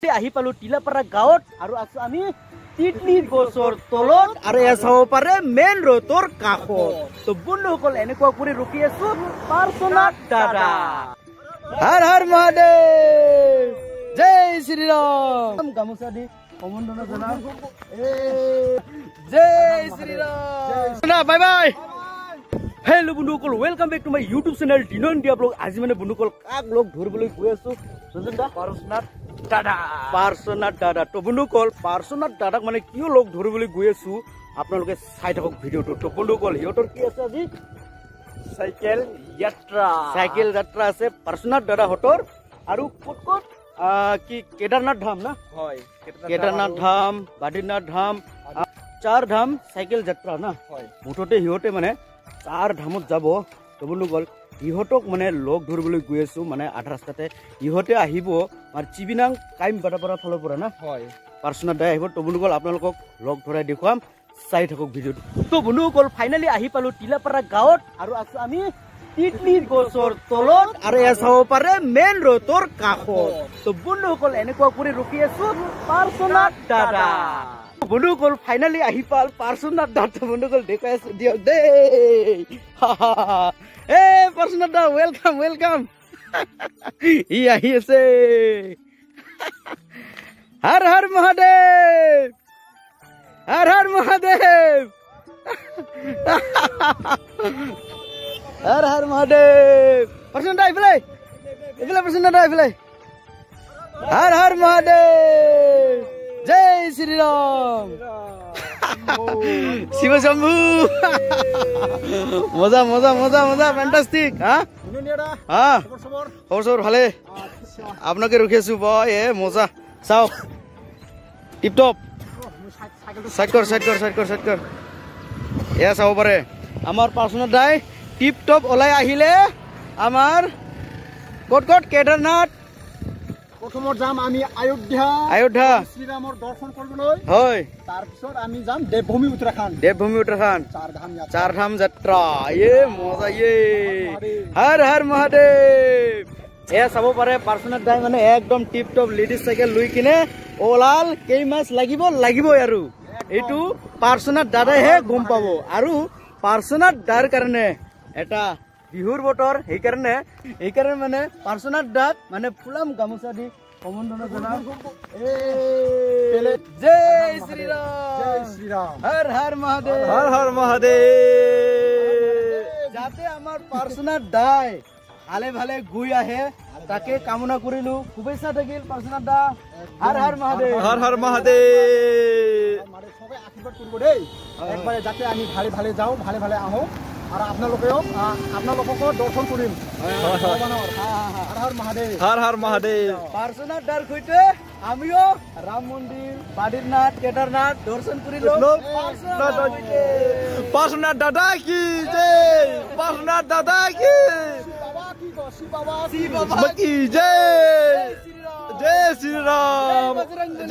আহি পালো টিলাপাৰা গাঁৱত আৰু আছো আমি তিতলি গছৰ তলত আৰু এ চাব পাৰে মেইন ৰোডৰ কাষত তো বন্ধুসকল এনেকুৱা কৰি ৰখি আছো পাৰ্চনাত দাদা হৰ হৰ মহাদেৱ জয় শ্ৰীৰাম গামোচা দি সম্বন্ধনা জনাম জয় শ্ৰীৰাম বাই বাই হেল্ল' বন্ধুসকল welcome back to my YouTube channel দিনন দিয়া ব্লগ আজি মানে বন্ধুসকল কাক লগ ধৰিবলৈ গৈ আছো পাৰ্চনাত দাদা তো বন্ধুসকল পাৰ্চনাত দাদাক মানে কিয় লগ ধৰিবলৈ গৈ আছো আপোনালোকে চাই থাকক ভিডিঅ'টো তো বন্ধুসকল সিহঁতৰ কি আছে আজি চাইকেল যাত্ৰা আছে পাৰ্চনাত দাদাহঁতৰ আৰু ক'ত ক'ত কি কেদাৰনাথ ধাম না হয় কেদাৰনাথ ধাম বাদ্ৰীনাথ ধাম চাৰ ধাম চাইকেল যাত্ৰা না হয় মুঠতে সিহঁতে মানে চাৰ ধামত যাব তো বন্ধুসকল ইহঁতক মানে লগ ধৰিবলৈ গৈ আছো মানে আধা ৰাস্তাতে ইহঁতে আহিব আৰু চিবিনাং কাইম বাটাপাৰা ফালৰ পৰা না হয় পাৰ্চনাত দাই আহিব তো বন্ধুসকল আপোনালোকক লগ ধৰাই দেখুৱাম চাই থাকক ভিডিঅ'টো তো বন্ধুসকল ফাইনেলি আহি পালো টিলাপাৰা গাঁৱত আৰু আছো আমি তিতলি গছৰ তলত আৰু এ চাব পাৰে মেইন ৰোডৰ কাষত তো বন্ধুসকল এনেকুৱা কৰি ৰখি আছো পাৰ্চনাত দাদা বন্ধুসকল ফাইনেলি আহি পাল পাৰ্চনাত দাদা বন্ধুসকল দেখাই আছো দিয়ক দেই এ পাৰ্চনাত দা ওয়েলকাম ওয়েলকাম ই আহি আছে হৰ হৰ মহাদেৱ হৰ হৰ মহাদেৱ হৰ হৰ মহাদেৱ পাৰ্চনাত দা এইফালে পাৰ্চনাত দা এইফালে হৰ হৰ মহাদেৱ জয় শ্ৰীৰাম শিৱ শম্ভু মজা মজা মজা মজা ফ্যান্টাস্টিক খবৰ ভালে আপোনাকে ৰখি আছো বয় এ মজা চাওক টিপটপ সাইড কৰ এয়া চাব পাৰে আমাৰ পাৰ্চনাত দাই টিপটপ ওলাই আহিলে আমাৰ ক'ত ক'ত কেদাৰনাথ প্ৰথমত যাম আমি অযোধ্যা শ্ৰীৰামৰ দৰ্শন কৰিবলৈ হয় তাৰপিছত আমি যাম দেৱভূমি উত্তৰাখণ্ড চাৰ ধাম যাত্ৰা এ মজা এ হৰ হৰ মহাদেৱ এয়া চাব পাৰে পাৰ্চনাত দাই মানে একদম টিপ টপ লেডিজ চাইকেল লৈ কিনে ওলাল কেই মাছ লাগিবই আৰু এইটো পাৰ্চনাত দাদাইহে গম পাব আৰু পাৰ্চনাত দাৰ কাৰণে এটা বিহুৰ বতৰ সেইকাৰণে মানে পাৰ্চনাত দাক মানে ফুলাম গামোচা দি সম্বন্ধনা জনাম জয় শ্ৰীৰাম হৰ হৰ মহাদেৱ যাতে আমাৰ পাৰ্চনাত দাই ভালে ভালে গৈ আহে তাকে কামনা কৰিলো শুভেচ্ছা থাকিল পাৰ্চনাত দা হৰ হৰ মহাদেৱ সবে আশীৰ্বাদ কৰিব দেই একবাৰে যাতে আমি ভালে ভালে যাওঁ ভালে ভালে আহোঁ আৰু আপোনালোককো দৰ্শন কৰিম হৰ হৰ মহাদেৱ পাৰ্চনাত দাৰ সৈতে আমিও ৰাম মন্দিৰ বাদ্ৰীনাথ কেদাৰনাথ দৰ্শন কৰিলো পাৰ্চনাত দাদা কি জয় শ্ৰীৰাম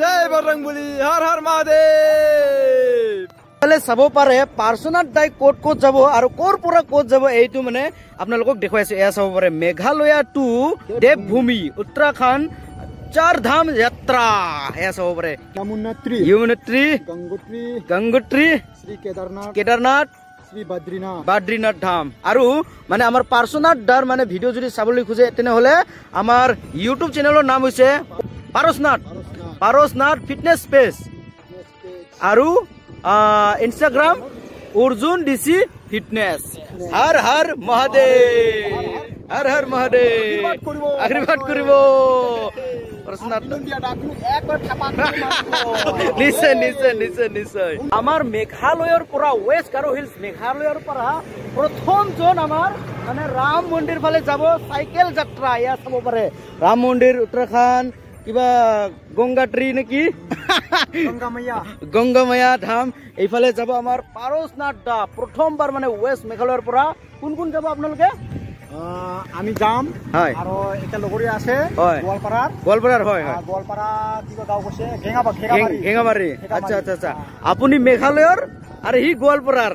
জয় বজৰংবলী হৰ হৰ মহাদেৱ চাব পাৰে পাৰ্চনাত দাই ক'ত যাব আৰু ক'ৰ পৰা ক'ত যাব এইটো মানে আপোনালোকক দেখুৱাইছো এয়া চাব পাৰে মেঘালয়া টু দেৱভূমি উত্তৰাখণ্ড চাৰ ধাম যাত্ৰা এয়া চাব পাৰে যমুনোত্ৰী গংগোত্ৰী শ্ৰী কেদাৰনাথ শ্ৰী বাদ্ৰীনাথ ধাম আৰু মানে আমাৰ পাৰ্চনাত দাৰ মানে ভিডিঅ' যদি চাবলৈ খোজে তেনেহ'লে আমাৰ ইউটিউব চেনেলৰ নাম হৈছে পাৰসনাথ ফিটনেছ পেজ আৰু Instagram Arjun DC fitness Har Har Mahadev আশীৰ্বাদ কৰিব নিশ্চয় আমাৰ মেঘালয়ৰ পৰা ৱেষ্ট গাৰো হিলছ মেঘালয়ৰ পৰা প্ৰথমজন আমাৰ মানে ৰাম মন্দিৰ ফালে যাব চাইকেল যাত্ৰা এয়া চাব পাৰে ৰাম মন্দিৰ উত্তৰাখণ্ড কিবা গংগাত্ৰী নেকি গংগামায়া ধাম এইফালে যাব আমাৰ পাৰসনাথ দা প্ৰথমবাৰ মানে ৱেষ্ট মেঘালয়ৰ পৰা কোন যাব আপোনালোকে আমি যাম আৰু এটা লগৰীয়া আছে গোৱালপাৰাৰ হয় গোৱালপাৰা কিবা গাঁও কৈছে গেঙামাৰী আচ্ছা আপুনি মেঘালয়ৰ আৰু হি গোৱালপাৰাৰ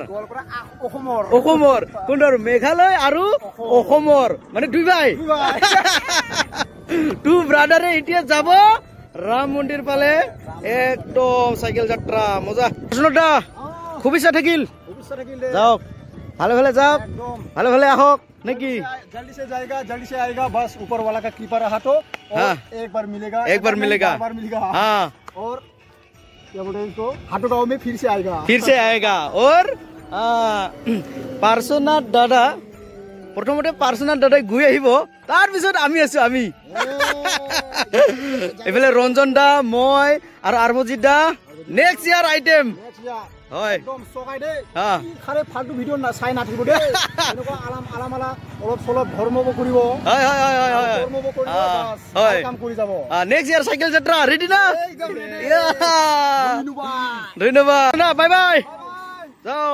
অসমৰ কোনটো মেঘালয় আৰু অসমৰ মানে দুই ভাই টু ব্ৰাদাৰে এতিয়া যাব ৰাম মন্দিৰ পালে একদম চাইকেল যাত্ৰা মজা দা খুব ইচ্ছা থাকিল যাওক ভালে ভালে যাওক ভালে ভালে আহক নেকি जल्दी से जाएगा जल्दी से आएगा बस ऊपर वाला का कीपर रहा तो हाँ। एक बार मिलेगा एक बार मिलेगा हाँ और क्या बोलते हैं इसको हाटो गांव में फिर से आएगा और পাৰ্শ্বনাথ দাদা প্ৰথমতে পাৰ্শ্বনাথ দাদাই গৈ আহিব তাৰ পিছত আমি আছো আমি এইফালে ৰঞ্জন দা মই আৰু আৰমজিত দা নেক্সট ইয়াৰ আইটেম হয় একদম সকাই দে হ্যাঁ খাৰে ফালতু ভিডিও না চাই নাথিব দে এনেকুৱা আলাম আলামালা অলপ চলপ ধৰ্মব কৰিব হয় হয় হয় হয় হয় ধৰ্মব কৰিব বাস হয় কাম কৰি যাব নেক্সট ইয়াৰ চাইকেল যাত্ৰা ৰেডি না একদম ৰেডি ধন্যবাদ না বাই বাই যাও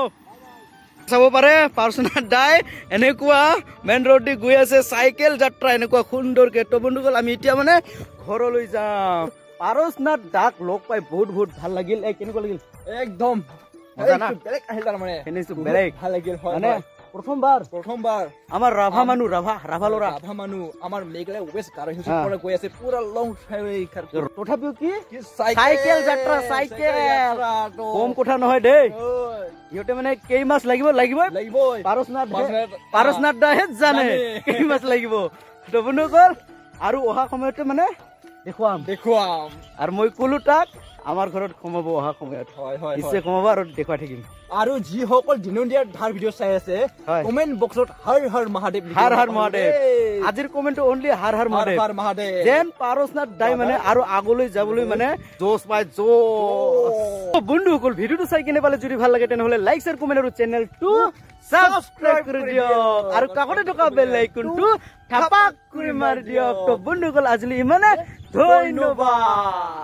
চাব পাৰে পাৰ্শ্বনাথ দাই এনেকুৱা মেইন ৰোড দি গৈ আছে চাইকেল যাত্ৰা এনেকুৱা সুন্দৰকে তো বন্ধুসকল আমি এতিয়া মানে ঘৰলৈ যাম পাৰসনাথ দাক লগ পাই বহুত বহুত ভাল লাগিল কেনেকুৱা লাগিল একদম বেলেগ আহিল তাৰ মানে ফিনিশটো বেলেগ ভাল লাগিল হয় মানে প্ৰথমবাৰ আমাৰ ৰাভা মানুহ ৰাভা লৰা ৰাভা মানুহ আমাৰ মেঘালয় ৱেষ্ট গাৰহিংছ পৰা গৈ আছে পুৰা লং তথাপিও কি চাইকেল যাত্ৰা চাইকেল কম কথা নহয় দেই ইহঁতে মানে কেই মাছ লাগিবই পাৰসনাথ দাহে জানে কেই মাছ লাগিব তো বন্ধুসকল আৰু অহা সময়তে মানে দেখুৱাম আৰু মই কলো তাক আমাৰ ঘৰত কমাব অহা সময়ত নিশ্চয় কমাব আৰু দেখুৱাই থাকিম আৰু যিসকল দিনদিয়াৰ ধাৰ ভিডিঅ' চাই আছে কমেন্ট বক্সত হৰ হৰ মহাদেৱ আজিৰ কমেন্টটো অনলি হৰ হৰ মহাদেৱ যেন পাৰসনাথ দাই মানে আৰু আগলৈ যাবলৈ মানে জোশ পায় বন্ধুসকল ভিডিঅ'টো চাই কিনে পালে যদি ভাল লাগে তেনেহ'লে লাইক শ্বেয়াৰ কমেন্ট আৰু চেনেলটো সাবস্ক্ৰাইব কৰি দিয়ক আৰু কাষতে থকা বেল আইকনটো থাপাক কৰি মাৰি দিয়ক তো বন্ধুসকল আজিলৈ ইমানে ধন্যবাদ।